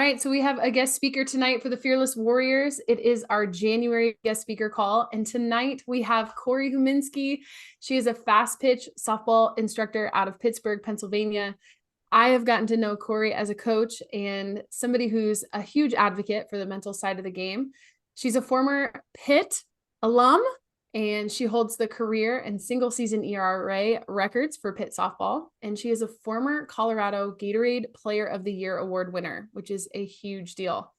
right, so we have a guest speaker tonight for the Fearless Warriors. It is our January guest speaker call, and tonight we have Cory Huminsky. She is a fast pitch softball instructor out of Pittsburgh, Pennsylvania. I have gotten to know Cory as a coach and somebody who's a huge advocate for the mental side of the game. She's a former Pitt alum, and she holds the career and single season ERA records for Pitt Softball. And she is a former Colorado Gatorade Player of the Year award winner, which is a huge deal.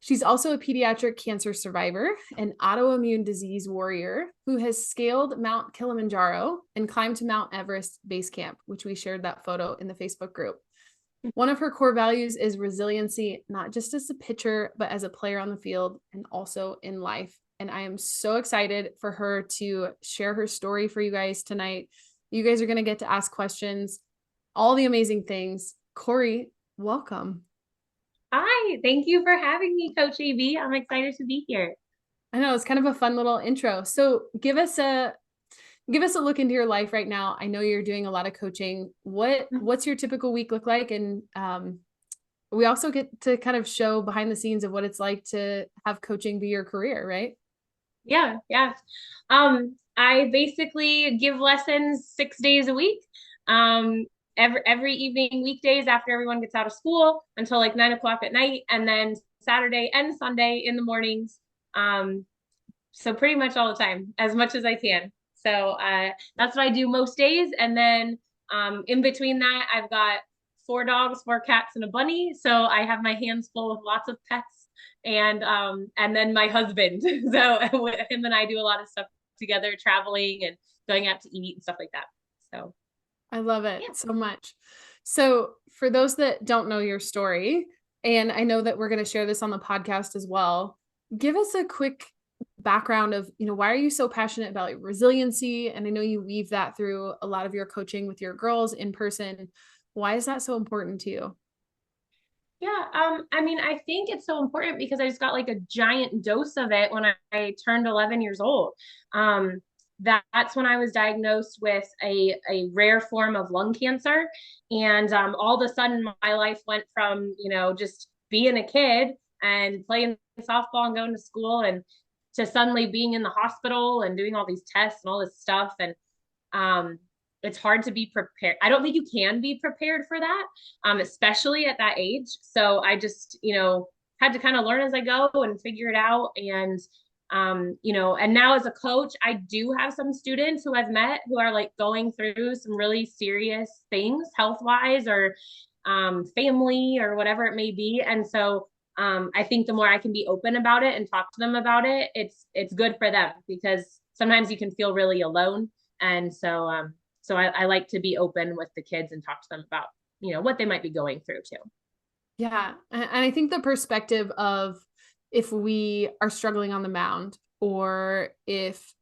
She's also a pediatric cancer survivor, an autoimmune disease warrior who has scaled Mount Kilimanjaro and climbed to Mount Everest Base Camp, which we shared that photo in the Facebook group. One of her core values is resiliency, not just as a pitcher, but as a player on the field and also in life. And I am so excited for her to share her story for you guys tonight. You guys are going to get to ask questions, all the amazing things. Cory, welcome. Hi, thank you for having me, Coach AB. I'm excited to be here. I know it's kind of a fun little intro. So give us a look into your life right now. I know you're doing a lot of coaching. What's your typical week look like? And we also get to kind of show behind the scenes of what it's like to have coaching be your career, right? Yeah. I basically give lessons 6 days a week. Every evening, weekdays after everyone gets out of school until like 9 o'clock at night, and then Saturday and Sunday in the mornings. So pretty much all the time, as much as I can. So that's what I do most days. And then in between that, I've got 4 dogs, 4 cats, and a bunny. So I have my hands full with lots of pets. And then my husband. So him and I do a lot of stuff together, traveling and going out to eat and stuff like that. So I love it yeah. so much. So for those that don't know your story, and I know that we're going to share this on the podcast as well, give us a quick background of, why are you so passionate about resiliency? And I know you weave that through a lot of your coaching with your girls in person. Why is that so important to you? Yeah, I mean, I think it's so important because I just got like a giant dose of it when I turned 11 years old. Um, that's when I was diagnosed with a rare form of lung cancer. And all of a sudden, my life went from, just being a kid and playing softball and going to school and to suddenly being in the hospital and doing all these tests and all this stuff. And um, it's hard to be prepared. I don't think you can be prepared for that, especially at that age. So I just, had to kind of learn as I go and figure it out. And now as a coach, I do have some students who I've met who are like going through some really serious things health wise or family or whatever it may be. And so I think the more I can be open about it and talk to them about it, it's good for them because sometimes you can feel really alone. And so I like to be open with the kids and talk to them about, what they might be going through too. Yeah. And I think the perspective of if we are struggling on the mound or if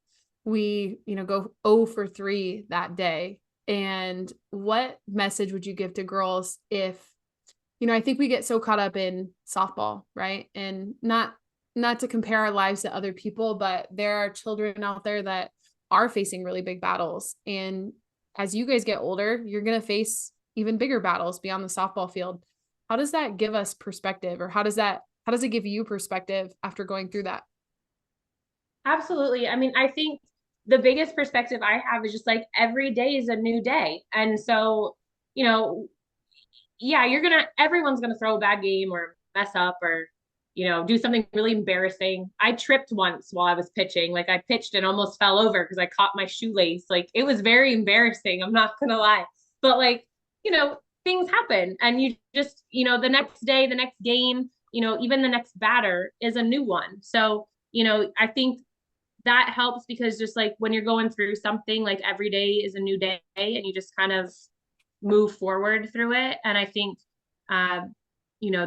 we, go 0 for 3 that day, and what message would you give to girls if, I think we get so caught up in softball, right? And not to compare our lives to other people, but there are children out there that are facing really big battles. And as you guys get older, you're going to face even bigger battles beyond the softball field. How does that give us perspective, or how does it give you perspective after going through that? Absolutely. I mean, I think the biggest perspective I have is just like every day is a new day. And so, you know, yeah, everyone's gonna throw a bad game or mess up or, do something really embarrassing. I tripped once while I was pitching. Like I pitched and almost fell over because I caught my shoelace. Like it was very embarrassing. I'm not gonna lie. But like, things happen. And you just, the next day, the next game, even the next batter is a new one. So, I think that helps because just like when you're going through something, like every day is a new day and you just kind of move forward through it. And I think, uh,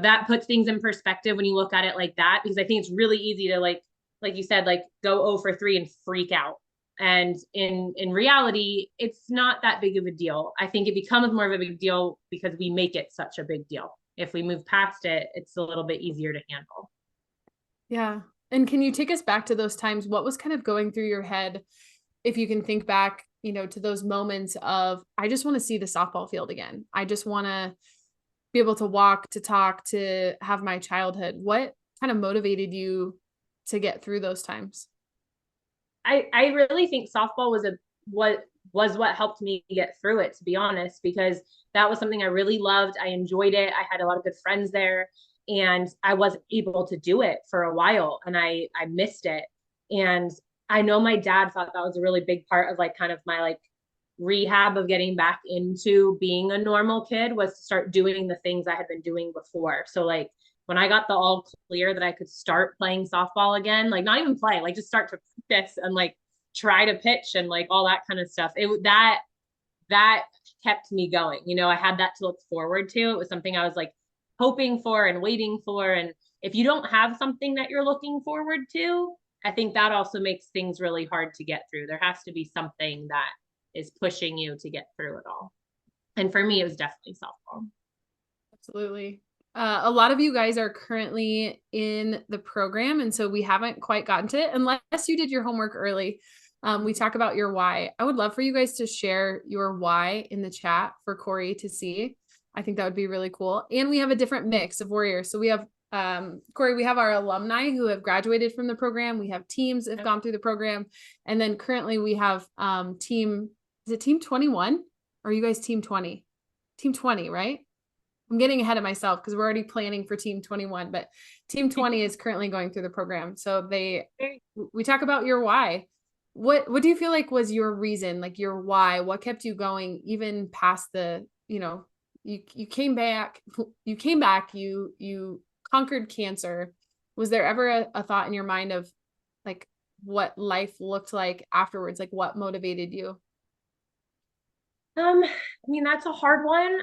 that puts things in perspective when you look at it like that, because I think it's really easy to like you said, like go 0 for 3 and freak out. And in reality, it's not that big of a deal. I think it becomes more of a big deal because we make it such a big deal. If we move past it, it's a little bit easier to handle. Yeah. And can you take us back to those times? What was kind of going through your head, if you can think back, to those moments of, I just want to see the softball field again. I just want to be able to walk, to talk, to have my childhood. What kind of motivated you to get through those times? I really think softball what helped me get through it, to be honest, because that was something I really loved. I enjoyed it. I had a lot of good friends there, and I wasn't able to do it for a while, and I missed it. And I know my dad thought that was a really big part of like kind of my like rehab of getting back into being a normal kid, was to start doing the things I had been doing before. So like when I got the all clear that I could start playing softball again, like not even play, like just start to practice and like try to pitch and like all that kind of stuff. That kept me going. You know, I had that to look forward to. It was something I was like hoping for and waiting for. And if you don't have something that you're looking forward to, I think that also makes things really hard to get through. There has to be something that is pushing you to get through it all. And for me, it was definitely softball. Absolutely. A lot of you guys are currently in the program, and so we haven't quite gotten to it unless you did your homework early. We talk about your why. I would love for you guys to share your why in the chat for Cory to see. I think that would be really cool. And we have a different mix of warriors. So we have, Cory, we have our alumni who have graduated from the program. We have teams that have gone through the program. And then currently we have is it team 21? Or are you guys team 20? Team 20, right? I'm getting ahead of myself because we're already planning for team 21, but team 20 is currently going through the program. So we talk about your why. What do you feel like was your reason, like your why? What kept you going even past the, you came back, you conquered cancer. Was there ever a thought in your mind of like what life looked like afterwards? Like what motivated you? I mean, that's a hard one.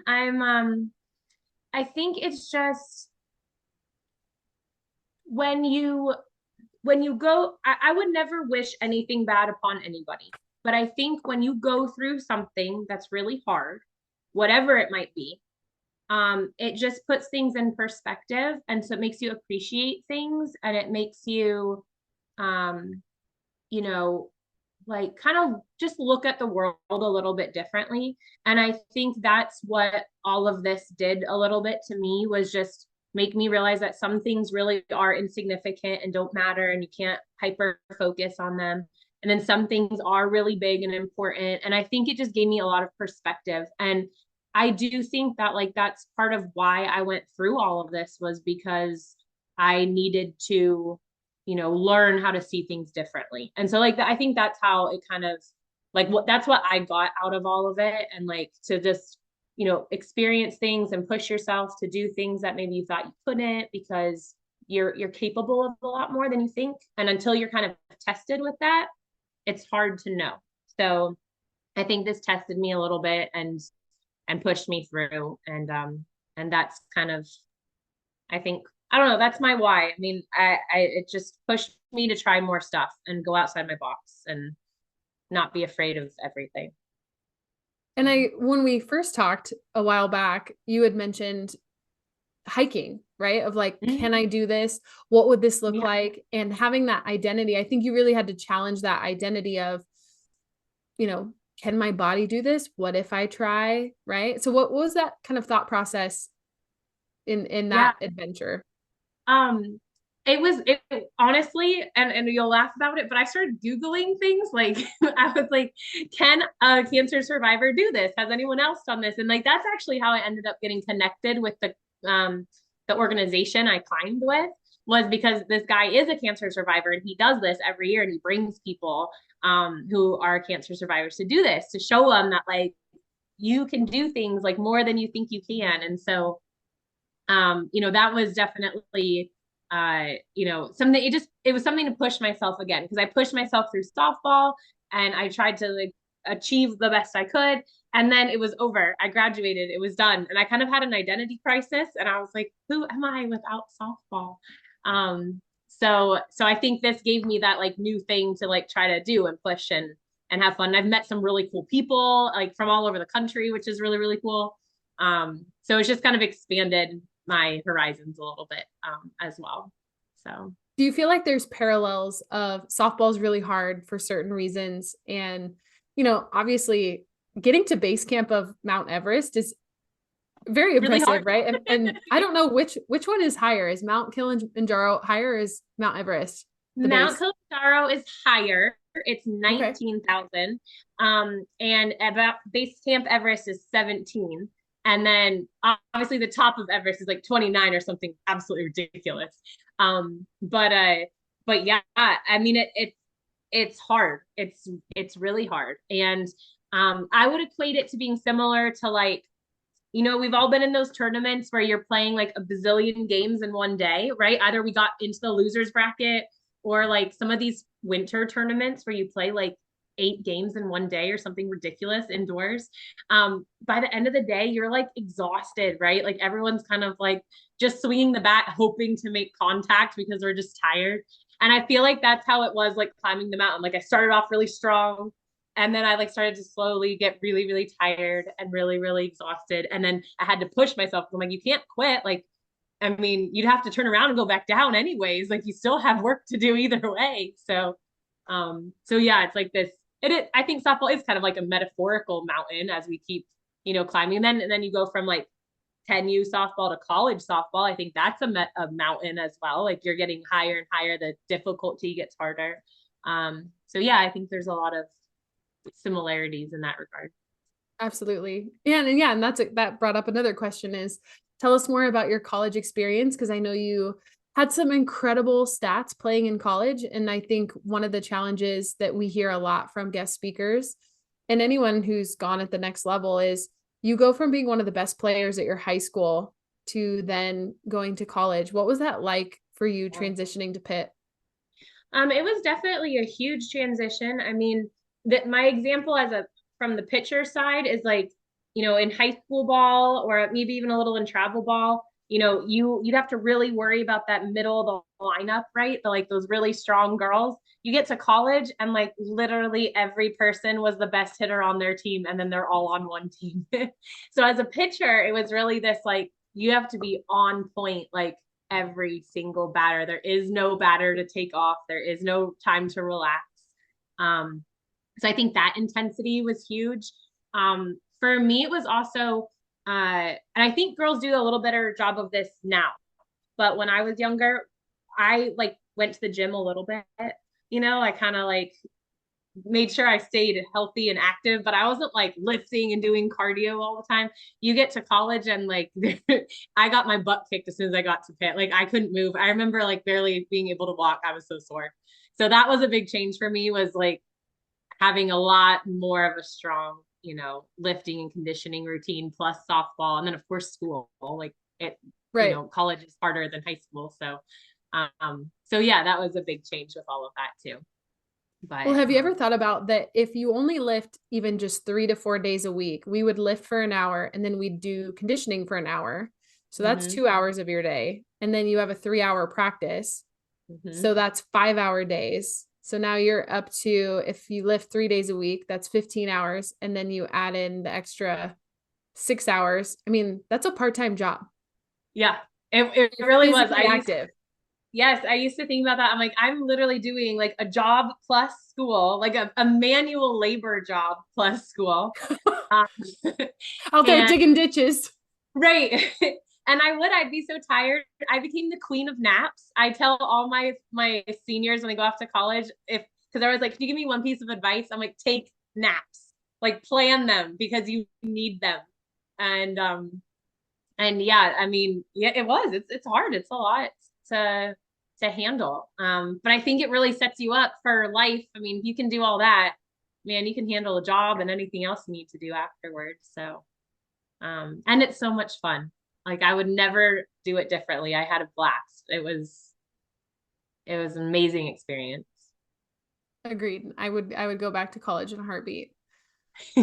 I think it's just when you go, I would never wish anything bad upon anybody. But I think when you go through something that's really hard, whatever it might be, it just puts things in perspective. And so it makes you appreciate things, and it makes you, um, you know, like kind of just look at the world a little bit differently. And I think that's what all of this did a little bit to me, was just make me realize that some things really are insignificant and don't matter, and you can't hyper focus on them. And then some things are really big and important. And I think it just gave me a lot of perspective. And I do think that like that's part of why I went through all of this, was because I needed to, learn how to see things differently. And so like I think that's how it kind of like that's what I got out of all of it. And like to just, experience things and push yourself to do things that maybe you thought you couldn't, because you're capable of a lot more than you think. And until you're kind of tested with that, it's hard to know. So I think this tested me a little bit and pushed me through. And that's kind of, I think, I don't know, that's my why. I mean, it just pushed me to try more stuff and go outside my box and not be afraid of everything. And when we first talked a while back, you had mentioned hiking, right? Of like, can I do this? What would this look like? And having that identity, I think you really had to challenge that identity of, can my body do this? What if I try? Right. So what was that kind of thought process in that adventure? It honestly, and you'll laugh about it, but I started Googling things. Like I was like, can a cancer survivor do this? Has anyone else done this? And like, that's actually how I ended up getting connected with the organization I climbed with, was because this guy is a cancer survivor, and he does this every year, and he brings people, who are cancer survivors to do this, to show them that like, you can do things like more than you think you can. And so, that was definitely, something, it was something to push myself again, because I pushed myself through softball and I tried to like achieve the best I could. And then it was over. I graduated, it was done. And I kind of had an identity crisis, and I was like, who am I without softball? So I think this gave me that like new thing to like try to do and push and have fun. I've met some really cool people like from all over the country, which is really, really cool. So it's just kind of expanded my horizons a little bit, as well. So do you feel like there's parallels of softball is really hard for certain reasons, and obviously getting to base camp of Mount Everest is Very Really impressive, hard. right? And I don't know which one is higher. Is Mount Kilimanjaro higher or is Mount Everest the Mount base? Kilimanjaro is higher. It's Okay. 19,000. And about base camp Everest is 17. And then obviously the top of Everest is like 29 or something absolutely ridiculous. Um, but uh, but yeah, I mean it's hard. It's really hard. And I would equate it to being similar to like, we've all been in those tournaments where you're playing like a bazillion games in one day, right? Either we got into the losers bracket or like some of these winter tournaments where you play like 8 games in one day or something ridiculous indoors. By the end of the day, you're like exhausted, right? Like everyone's kind of like just swinging the bat, hoping to make contact because we're just tired. And I feel like that's how it was like climbing the mountain. Like I started off really strong, and then I like started to slowly get really, really tired and really, really exhausted. And then I had to push myself. I'm like, you can't quit. Like, I mean, you'd have to turn around and go back down anyways. Like you still have work to do either way. So yeah, it's like this. I think softball is kind of like a metaphorical mountain as we keep, climbing. And then you go from like 10U softball to college softball. I think that's a mountain as well. Like you're getting higher and higher. The difficulty gets harder. So yeah, I think there's a lot of similarities in that regard. Absolutely. And that brought up another question is tell us more about your college experience because I know you had some incredible stats playing in college. And I think one of the challenges that we hear a lot from guest speakers and anyone who's gone at the next level is you go from being one of the best players at your high school to then going to college. What was that like for you transitioning to Pitt? It was definitely a huge transition. I mean, that my example as a from the pitcher side is like, in high school ball or maybe even a little in travel ball, you'd have to really worry about that middle of the lineup, right? Like those really strong girls. You get to college and like literally every person was the best hitter on their team, and then they're all on one team. So as a pitcher, it was really this like you have to be on point, like every single batter. There is no batter to take off. There is no time to relax. Um, so I think that intensity was huge. For me, it was also, and I think girls do a little better job of this now. But when I was younger, I like went to the gym a little bit. I kind of like made sure I stayed healthy and active, but I wasn't like lifting and doing cardio all the time. You get to college and like I got my butt kicked as soon as I got to Pitt. Like I couldn't move. I remember like barely being able to walk. I was so sore. So that was a big change for me, was like having a lot more of a strong, lifting and conditioning routine plus softball. And then of course school. Like it, Right. college is harder than high school. So yeah, that was a big change with all of that too. Well, But have you ever thought about that if you only lift even just 3 to 4 days a week, we would lift for an hour and then we'd do conditioning for an hour. So that's mm-hmm, 2 hours of your day. And then you have a 3 hour practice. mm-hmm. So that's 5 hour days. So now you're up to, if you lift 3 days a week, that's 15 hours. And then you add in the extra 6 hours. I mean, that's a part-time job. Yeah, it You're really was. physically active. Yes, I used to think about that. I'm like, I'm literally doing like a job plus school, like a manual labor job plus school. Um, Out there and digging ditches. right. I'd be so tired. I became the queen of naps. I tell all my seniors when they go off to college, because I was like, can you give me one piece of advice? I'm like, take naps, like plan them because you need them. And and yeah, I mean, yeah, it's hard. It's a lot to handle. But I think it really sets you up for life. I mean, if you can do all that, man, you can handle a job and anything else you need to do afterwards. So, and it's so much fun. Like I would never do it differently. I had a blast. It was an amazing experience. Agreed. I would go back to college in a heartbeat.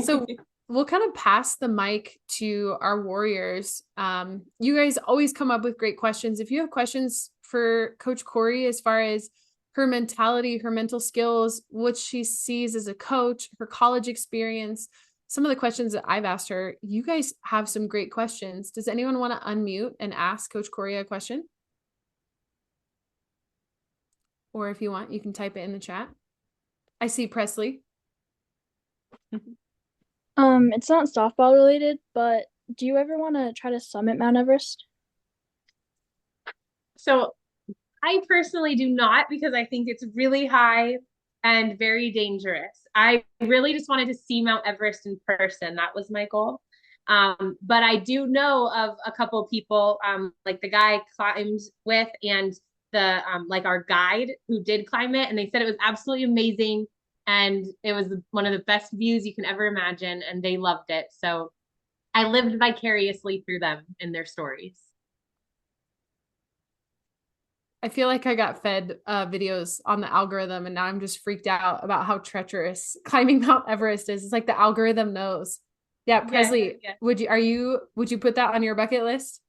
So we'll kind of pass the mic to our warriors. You guys always come up with great questions. If you have questions for Coach Cory as far as her mentality, her mental skills, what she sees as a coach, her college experience, some of the questions that I've asked her, you guys have some great questions. Does anyone want to unmute and ask Coach Cory a question? Or if you want, you can type it in the chat. I see Presley. It's not softball related, but do you ever want to try to summit Mount Everest? So I personally do not because I think it's really high and very dangerous. I really just wanted to see Mount Everest in person. That was my goal. But I do know of a couple people, like the guy I climbed with and the like our guide who did climb it, and they said it was absolutely amazing and it was one of the best views you can ever imagine, and they loved it. So I lived vicariously through them and their stories. I feel like I got fed videos on the algorithm, and now I'm just freaked out about how treacherous climbing Mount Everest is. It's like the algorithm knows. Yeah, Yes, Presley, yes. would you put that on your bucket list?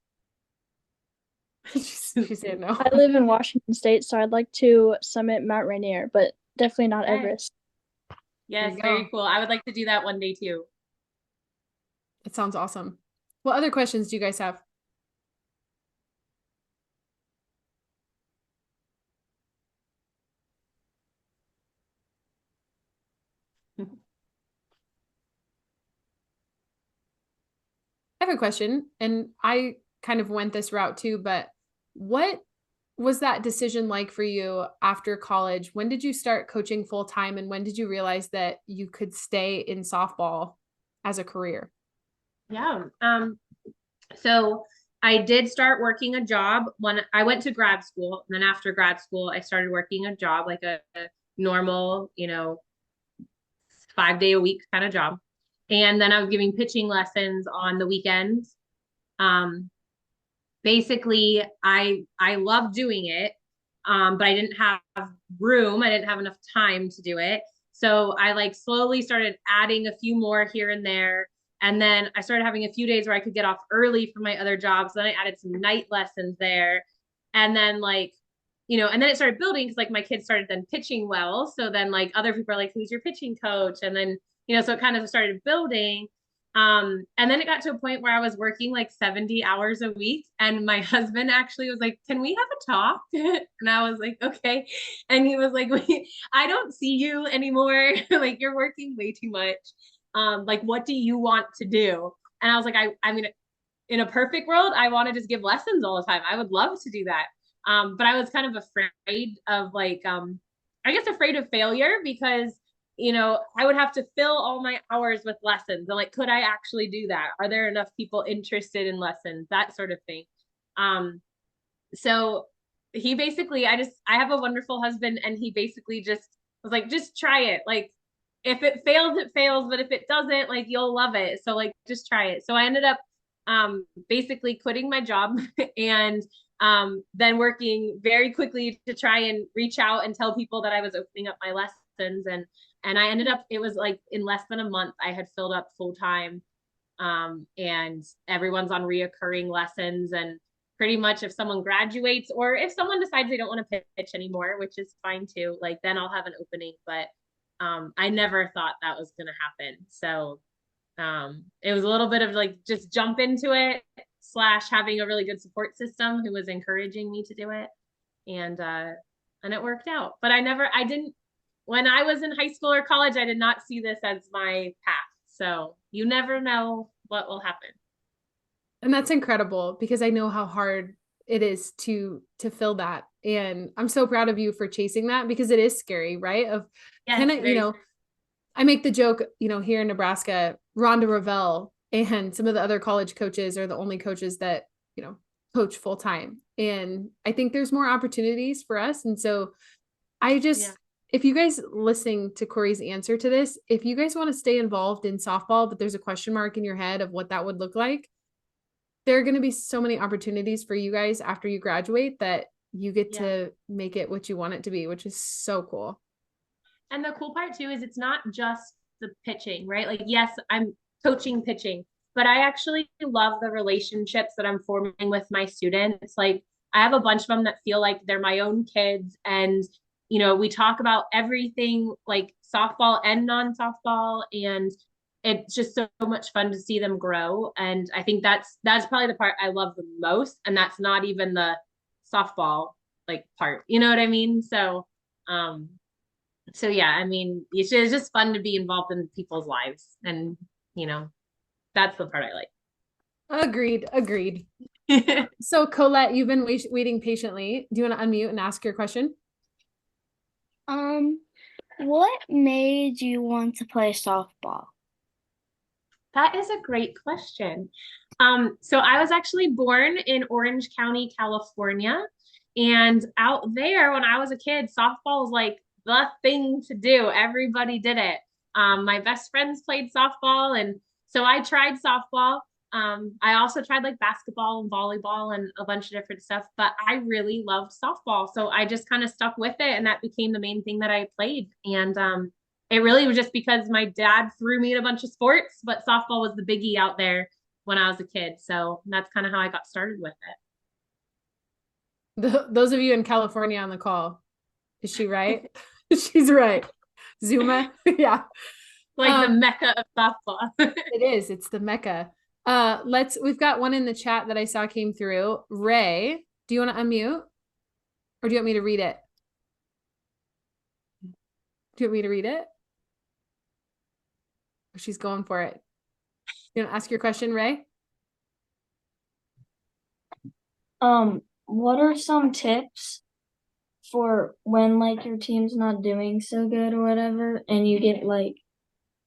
She said no. I live in Washington State, so I'd like to summit Mount Rainier, but definitely not Yes, Everest. There yes, you very go. cool. I would like to do that one day too. It sounds awesome. What other questions do you guys have? I have a question, and I kind of went this route too, but what was that decision like for you after college? When did you start coaching full time, and when did you realize that you could stay in softball as a career? Yeah. So I did start working a job when I went to grad school. And then after grad school, I started working a job, like a normal, 5 day a week kind of job. And then I was giving pitching lessons on the weekends. Um, Basically, I loved doing it, but I didn't have room. I didn't have enough time to do it. So I like slowly started adding a few more here and there. And then I started having a few days where I could get off early from my other jobs. Then I added some night lessons there. And then and then it started building because like my kids started then pitching well. So then like other people are like, who's your pitching coach? And then, so it kind of started building. And then it got to a point where I was working like 70 hours a week. And my husband actually was like, can we have a talk? And I was like, okay. And he was like, I don't see you anymore. Like you're working way too much. Like, what do you want to do? And I was like, I mean, in a perfect world, I want to just give lessons all the time. I would love to do that. But I was kind of afraid of I guess afraid of failure because I would have to fill all my hours with lessons. And like, could I actually do that? Are there enough people interested in lessons? That sort of thing. So he basically, I have a wonderful husband, and he basically just was like, just try it. Like, if it fails, it fails. But if it doesn't, like, you'll love it. So like, just try it. So I ended up basically quitting my job and then working very quickly to try and reach out and tell people that I was opening up my lessons. And I ended up, it was like in less than a month, I had filled up full time. And everyone's on reoccurring lessons. And pretty much if someone graduates or if someone decides they don't want to pitch anymore, which is fine too, like then I'll have an opening. But I never thought that was going to happen. So it was a little bit of like just jump into it slash having a really good support system who was encouraging me to do it. And it worked out. But I didn't, when I was in high school or college, I did not see this as my path. So you never know what will happen. And that's incredible because I know how hard it is to fill that. And I'm so proud of you for chasing that because it is scary, right? Of Yes, can I, very scary. I make the joke, here in Nebraska, Rhonda Revelle and some of the other college coaches are the only coaches that, coach full time. And I think there's more opportunities for us. And so I just, Yeah. if you guys listening to Cory's answer to this, if you guys want to stay involved in softball, but there's a question mark in your head of what that would look like, there are going to be so many opportunities for you guys after you graduate that you get Yeah. to make it what you want it to be, which is so cool. And the cool part too is it's not just the pitching, right? Like, yes, I'm coaching pitching, but I actually love the relationships that I'm forming with my students. Like, I have a bunch of them that feel like they're my own kids. And, we talk about everything like softball and non softball. And it's just so much fun to see them grow. And I think that's probably the part I love the most. And that's not even the softball like part. You know what I mean? Um, so yeah, I mean, it's just fun to be involved in people's lives, and you know, that's the part I like. Agreed. So Colette, you've been waiting patiently. Do you want to unmute and ask your question? What made you want to play softball? That is a great question. So I was actually born in Orange County, California. And out there, when I was a kid, softball was like the thing to do. Everybody did it. My best friends played softball. And so I tried softball. I also tried like basketball and volleyball and a bunch of different stuff, but I really loved softball. So I just kind of stuck with it. And that became the main thing that I played. And it really was just because my dad threw me in a bunch of sports, but softball was the biggie out there when I was a kid. So that's kind of how I got started with it. Those of you in California on the call, is she right? She's right. Zuma. Yeah. Like the mecca of softball. It is. It's the mecca. We've got one in the chat that I saw came through. Ray, do you want to unmute? Or do you want me to read it? Do you want me to read it? She's going for it. You want to ask your question, Ray? What are some tips for when like your team's not doing so good or whatever, and you get like,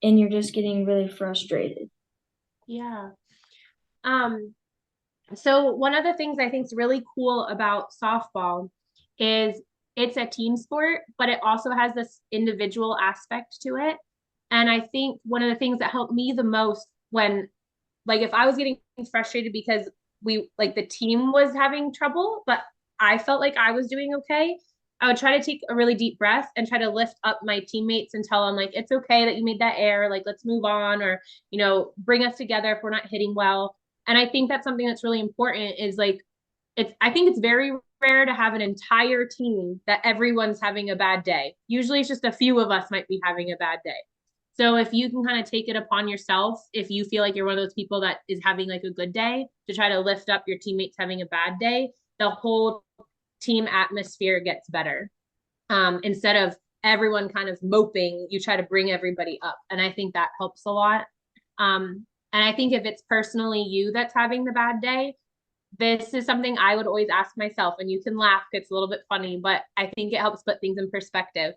and you're just getting really frustrated? Yeah. So one of the things I think is really cool about softball is it's a team sport, but it also has this individual aspect to it. And I think one of the things that helped me the most when, like, if I was getting frustrated because the team was having trouble, but I felt like I was doing okay, I would try to take a really deep breath and try to lift up my teammates and tell them, like, it's okay that you made that error. Like, let's move on, or, bring us together if we're not hitting well. And I think that's something that's really important is like, I think it's very rare to have an entire team that everyone's having a bad day. Usually it's just a few of us might be having a bad day. So if you can kind of take it upon yourself, if you feel like you're one of those people that is having like a good day, to try to lift up your teammates having a bad day, the whole team atmosphere gets better. Instead of everyone kind of moping, you try to bring everybody up. And I think that helps a lot. And I think if it's personally you that's having the bad day, this is something I would always ask myself, and you can laugh, it's a little bit funny, but I think it helps put things in perspective.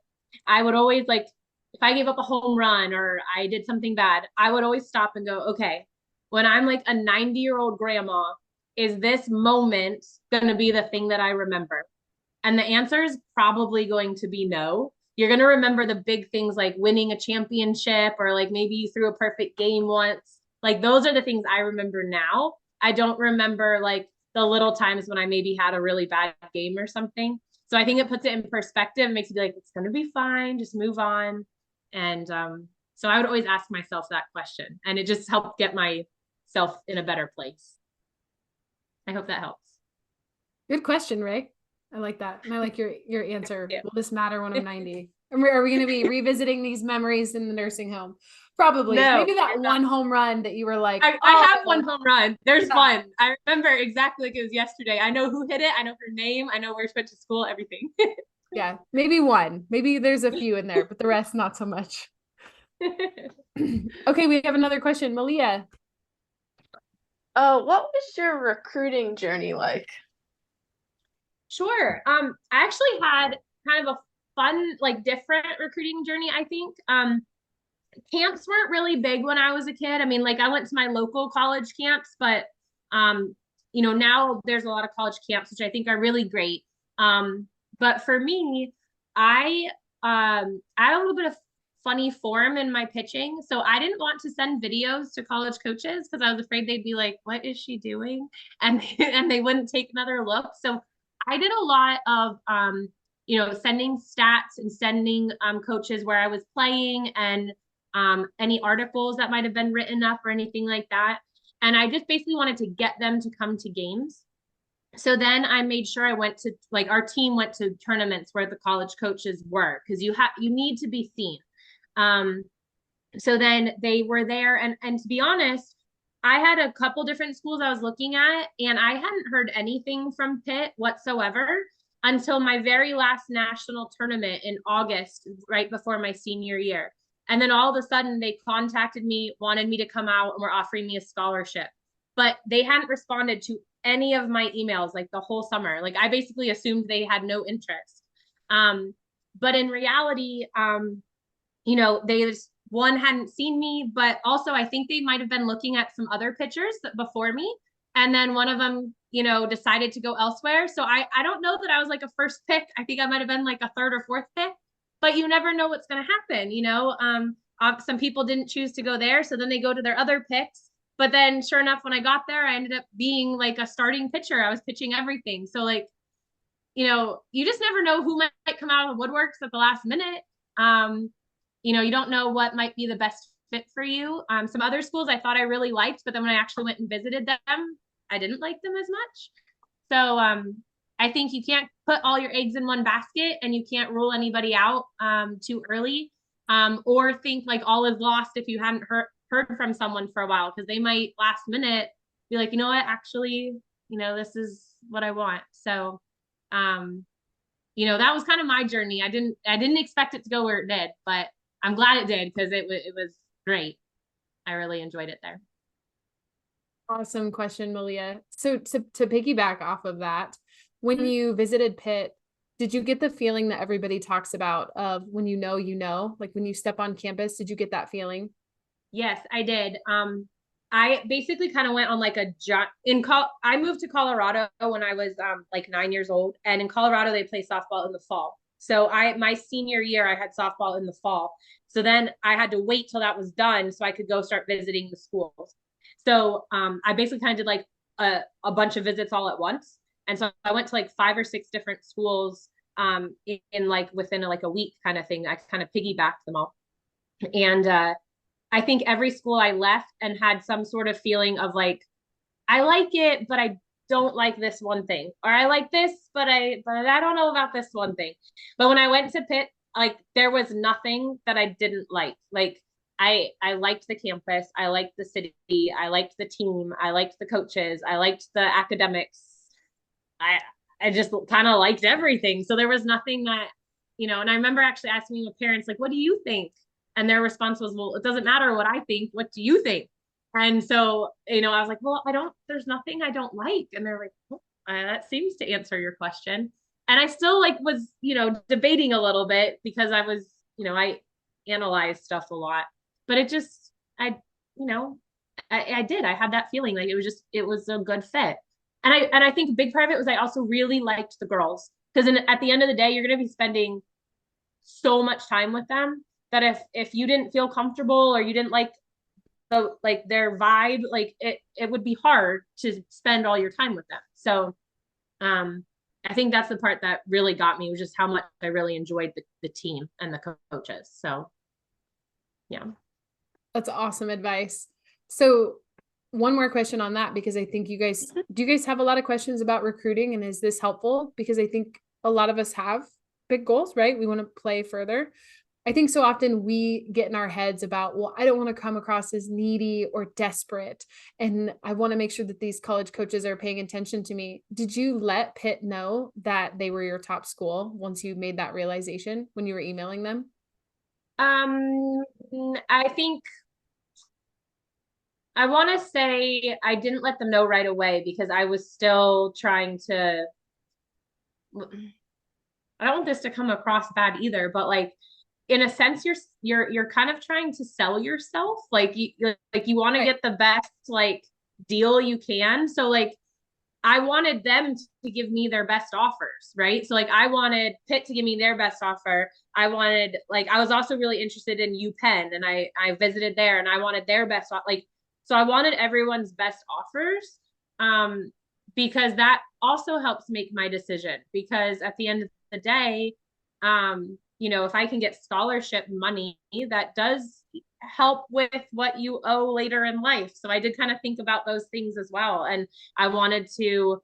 I would always, like, if I gave up a home run or I did something bad, I would always stop and go, okay, when I'm like a 90-year-old grandma, is this moment going to be the thing that I remember? And the answer is probably going to be no. You're going to remember the big things like winning a championship, or like maybe you threw a perfect game once. Like, those are the things I remember now. I don't remember like the little times when I maybe had a really bad game or something. So I think it puts it in perspective, makes you be like, it's going to be fine, just move on. And so I would always ask myself that question, and it just helped get myself in a better place. I hope that helps. Good question, Ray. I like that. And I like your answer. Yeah. Will this matter when I'm 90? Are we going to be revisiting these memories in the nursing home? Probably. No, maybe that one home run that you were like, I have one home run. There's one. I remember exactly like it was yesterday. I know who hit it. I know her name. I know where she went to school, everything. Yeah, maybe one. Maybe there's a few in there, but the rest not so much. Okay, we have another question. Malia. What was your recruiting journey like? Sure. I actually had kind of a fun, like, different recruiting journey, I think. Camps weren't really big when I was a kid. I mean, like, I went to my local college camps, but now there's a lot of college camps, which I think are really great. But for me, I had a little bit of funny form in my pitching. So I didn't want to send videos to college coaches because I was afraid they'd be like, what is she doing? And they wouldn't take another look. So I did a lot of, sending stats and sending coaches where I was playing, and any articles that might have been written up or anything like that. And I just basically wanted to get them to come to games. So then I made sure I went to, like, our team went to tournaments where the college coaches were, because you need to be seen. So then they were there, and to be honest, I had a couple different schools I was looking at, and I hadn't heard anything from Pitt whatsoever until my very last national tournament in August, right before my senior year. And then all of a sudden they contacted me, wanted me to come out, and were offering me a scholarship. but they hadn't responded to any of my emails like the whole summer. Like I basically assumed they had no interest. But in reality, you know, they just, one hadn't seen me, but also I think they might have been looking at some other pitchers before me. And then one of them, you know, decided to go elsewhere. So I don't know that I was like a first pick. I think I might have been like a third or fourth pick, but you never know what's going to happen. You know, some people didn't choose to go there. So then they go to their other picks. But then sure enough, when I got there, I ended up being like a starting pitcher. I was pitching everything. So like, you know, you just never know who might come out of the woodworks at the last minute. You know, you don't know what might be the best fit for you. Some other schools I thought I really liked, but then when I actually went and visited them, I didn't like them as much. So I think you can't put all your eggs in one basket, and you can't rule anybody out too early, or think like all is lost if you hadn't heard from someone for a while, because they might last minute be like, you know what, actually, you know, this is what I want. So you know, that was kind of my journey. I didn't expect it to go where it did, but I'm glad it did, because it was great. I really enjoyed it there. Awesome question, Malia. So to piggyback off of that, when you visited Pitt, did you get the feeling that everybody talks about of when you know, like when you step on campus, did you get that feeling? Yes, I did. I basically kind of went on like I moved to Colorado when I was like 9 years old, and in Colorado they play softball in the fall. So my senior year I had softball in the fall. So then I had to wait till that was done so I could go start visiting the schools. So I basically kind of did like a bunch of visits all at once. And so I went to like 5 or 6 different schools in like within like a week kind of thing. I kind of piggybacked them all. And I think every school I left and had some sort of feeling of like, I like it, but I don't like this one thing, or I like this, but I don't know about this one thing. But when I went to Pitt, like there was nothing that I didn't like. Like I liked the campus, I liked the city, I liked the team, I liked the coaches, I liked the academics. I just kind of liked everything. So there was nothing that, you know, and I remember actually asking my parents, like, what do you think? And their response was, well, it doesn't matter what I think. What do you think? And so, you know, I was like, well, there's nothing I don't like. And they're like, oh, that seems to answer your question. And I still like was, you know, debating a little bit, because I was, you know, I analyzed stuff a lot, but it just, you know, I did, I had that feeling like it was a good fit. And I think a big part of it was I also really liked the girls, because at the end of the day, you're going to be spending so much time with them that if you didn't feel comfortable, or you didn't like their vibe, like it would be hard to spend all your time with them. So I think that's the part that really got me, was just how much I really enjoyed the team and the coaches. So yeah. That's awesome advice. So one more question on that, because I think do you guys have a lot of questions about recruiting, and is this helpful? Because I think a lot of us have big goals, right? We want to play further. I think so often we get in our heads about, well, I don't want to come across as needy or desperate, and I want to make sure that these college coaches are paying attention to me. Did you let Pitt know that they were your top school once you made that realization when you were emailing them? I think I want to say I didn't let them know right away, because I was still trying to, I don't want this to come across bad either, but like, in a sense, you're kind of trying to sell yourself. Like you want to get the best like deal you can. So like I wanted them to give me their best offers, right? So like I wanted Pitt to give me their best offer. I was also really interested in UPenn, and I visited there, and I wanted their best so I wanted everyone's best offers, because that also helps make my decision, because at the end of the day, you know, if I can get scholarship money, that does help with what you owe later in life. So I did kind of think about those things as well. And I wanted to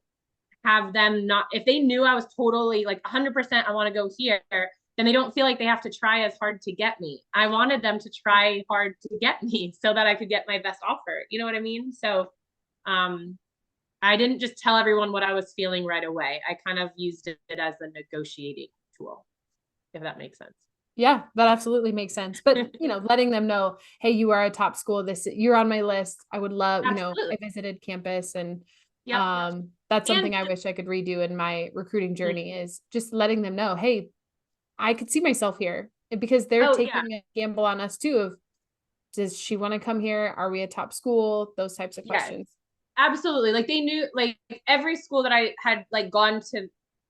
have them not, if they knew I was totally like 100%, I want to go here, then they don't feel like they have to try as hard to get me. I wanted them to try hard to get me so that I could get my best offer. You know what I mean? So, I didn't just tell everyone what I was feeling right away. I kind of used it as a negotiating tool, if that makes sense. Yeah, that absolutely makes sense. But, letting them know, hey, you are a top school. You're on my list. I would love, Absolutely. I visited campus and Yep. that's something And I wish I could redo in my recruiting journey is just letting them know, hey, I could see myself here. And because they're oh yeah, taking a gamble on us too of does she want to come here? Are we a top school? Those types of yes, questions. absolutely. Like they knew, like every school that I had like gone to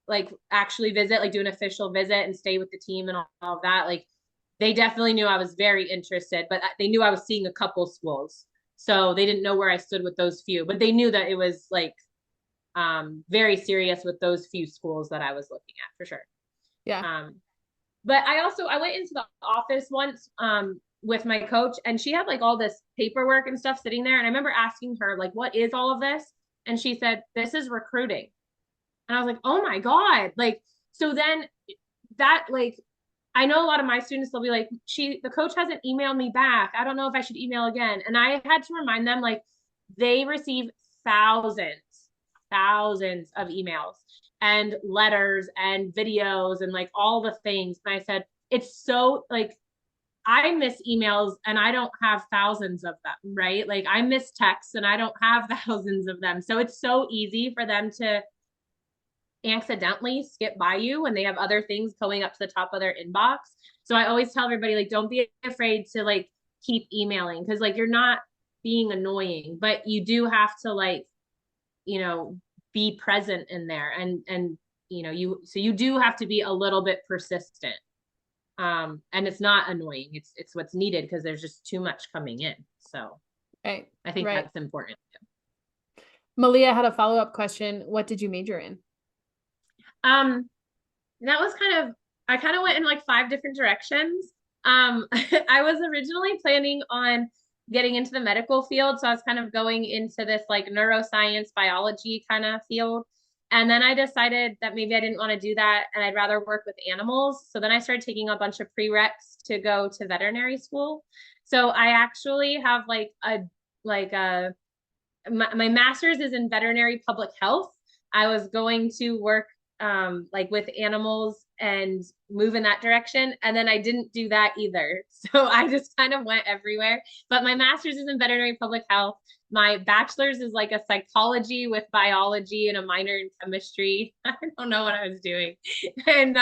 like actually visit, like do an official visit and stay with the team and all of that, like they definitely knew I was very interested, but they knew I was seeing a couple schools. So they didn't know where I stood with those few, but they knew that it was like very serious with those few schools that I was looking at for sure. Yeah. But I went into the office once with my coach, and she had like all this paperwork and stuff sitting there. And I remember asking her, like, what is all of this? And she said, this is recruiting. And I was like, oh my God. Like, so then that, like, I know a lot of my students, they'll be like, the coach hasn't emailed me back. I don't know if I should email again. And I had to remind them, like, they receive thousands, thousands of emails and letters and videos and like all the things. And I said, it's so like, I miss emails and I don't have thousands of them, right? Like I miss texts and I don't have thousands of them. So it's so easy for them to accidentally skip by you when they have other things going up to the top of their inbox. So I always tell everybody, like, don't be afraid to like keep emailing because like you're not being annoying, but you do have to like, be present in there and you do have to be a little bit persistent. And it's not annoying. It's what's needed because there's just too much coming in. So Right. I think right. that's important. Malia had a follow-up question. What did you major in? That was I kind of went in like 5 different directions. I was originally planning on getting into the medical field. So I was kind of going into this like neuroscience, biology kind of field. And then I decided that maybe I didn't want to do that and I'd rather work with animals. So then I started taking a bunch of prereqs to go to veterinary school. So I actually have my master's is in veterinary public health. I was going to work like with animals and move in that direction. And then I didn't do that either. So I just kind of went everywhere. But my master's is in veterinary public health. My bachelor's is like a psychology with biology and a minor in chemistry. I don't know what I was doing. And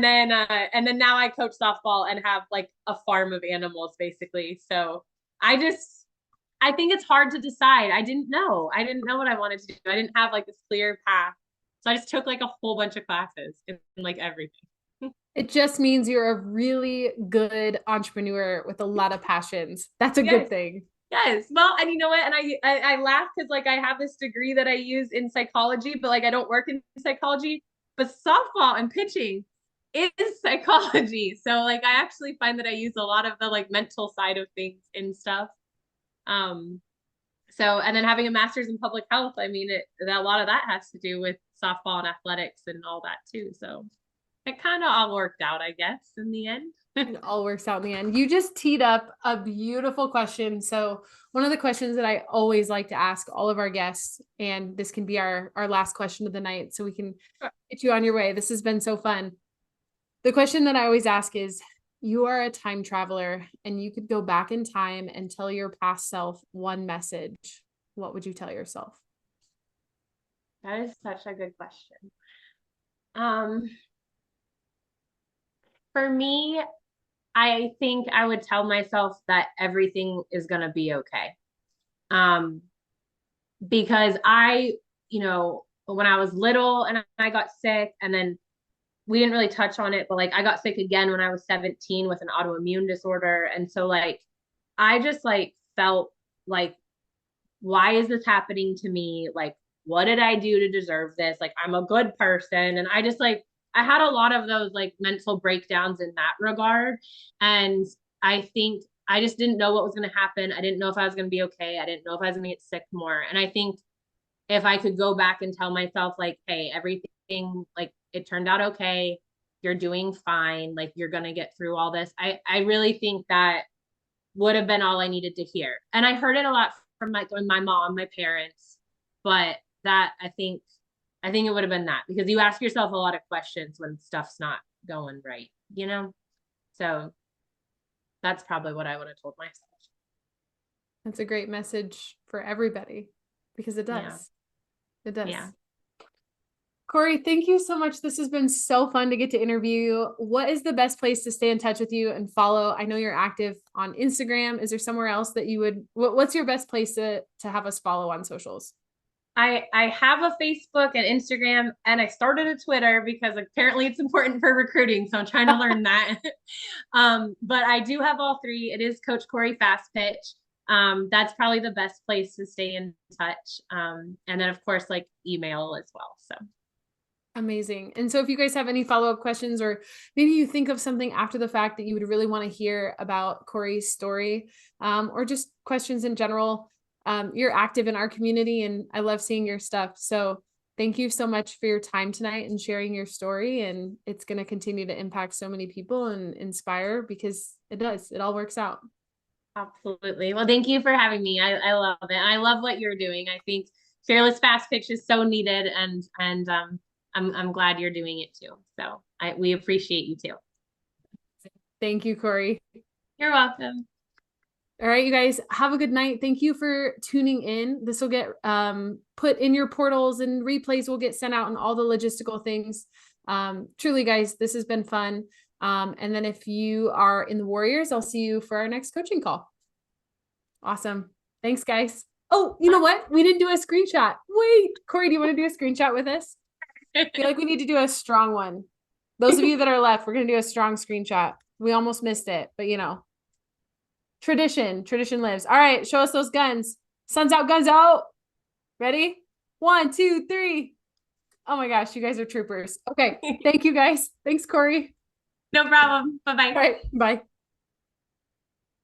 then now I coach softball and have like a farm of animals basically. So I think it's hard to decide. I didn't know. I didn't know what I wanted to do. I didn't have like this clear path. So I just took like a whole bunch of classes in like everything. It just means you're a really good entrepreneur with a lot of passions. That's a Yes. good thing. Yes. Well, and you know what? And I laugh because like I have this degree that I use in psychology, but like I don't work in psychology. But softball and pitching is psychology. So like I actually find that I use a lot of the like mental side of things and stuff. And then having a master's in public health, I mean, a lot of that has to do with softball and athletics and all that too. So it kind of all worked out, I guess, in the end. It all works out in the end. You just teed up a beautiful question. So one of the questions that I always like to ask all of our guests, and this can be our last question of the night, so we can get you on your way. This has been so fun. The question that I always ask is, you are a time traveler and you could go back in time and tell your past self one message. What would you tell yourself? That is such a good question. For me, I think I would tell myself that everything is going to be okay. Because when I was little and I got sick, and then we didn't really touch on it, but like I got sick again when I was 17 with an autoimmune disorder. And so like, I just like felt like, why is this happening to me? Like, what did I do to deserve this? Like, I'm a good person. And I just like, I had a lot of those like mental breakdowns in that regard. And I think I just didn't know what was going to happen. I didn't know if I was going to be okay. I didn't know if I was going to get sick more. And I think if I could go back and tell myself like, hey, everything, like it turned out okay. You're doing fine. Like you're going to get through all this. I really think that would have been all I needed to hear. And I heard it a lot from my mom, my parents, but that I think it would have been that, because you ask yourself a lot of questions when stuff's not going right, So that's probably what I would have told myself. That's a great message for everybody because it does. Yeah. It does. Yeah. Cory, thank you so much. This has been so fun to get to interview you. What is the best place to stay in touch with you and follow? I know you're active on Instagram. Is there somewhere else that you would, what's your best place to have us follow on socials? I have a Facebook and Instagram, and I started a Twitter because apparently it's important for recruiting. So I'm trying to learn that. But I do have all three. It is Coach Cory Fast Pitch. That's probably the best place to stay in touch. And then of course, like email as well. So. Amazing. And so if you guys have any follow-up questions, or maybe you think of something after the fact that you would really want to hear about Cory's story, or just questions in general, you're active in our community and I love seeing your stuff. So thank you so much for your time tonight and sharing your story. And it's going to continue to impact so many people and inspire, because it does, it all works out. Absolutely. Well, thank you for having me. I love it. I love what you're doing. I think Fearless Fast Pitch is so needed, and I'm glad you're doing it too. So we appreciate you too. Thank you, Cory. You're welcome. All right, you guys, have a good night. Thank you for tuning in. This will get put in your portals, and replays will get sent out, and all the logistical things. Truly, guys, this has been fun. And then if you are in the Warriors, I'll see you for our next coaching call. Awesome. Thanks, guys. Oh, you know what? We didn't do a screenshot. Wait, Cory, do you want to do a screenshot with us? I feel like we need to do a strong one. Those of you that are left, we're going to do a strong screenshot. We almost missed it, but you know, tradition lives. All right. Show us those guns. Sun's out, guns out. Ready? 1, 2, 3. Oh my gosh. You guys are troopers. Okay. Thank you guys. Thanks, Cory. No problem. Bye-bye. All right. Bye.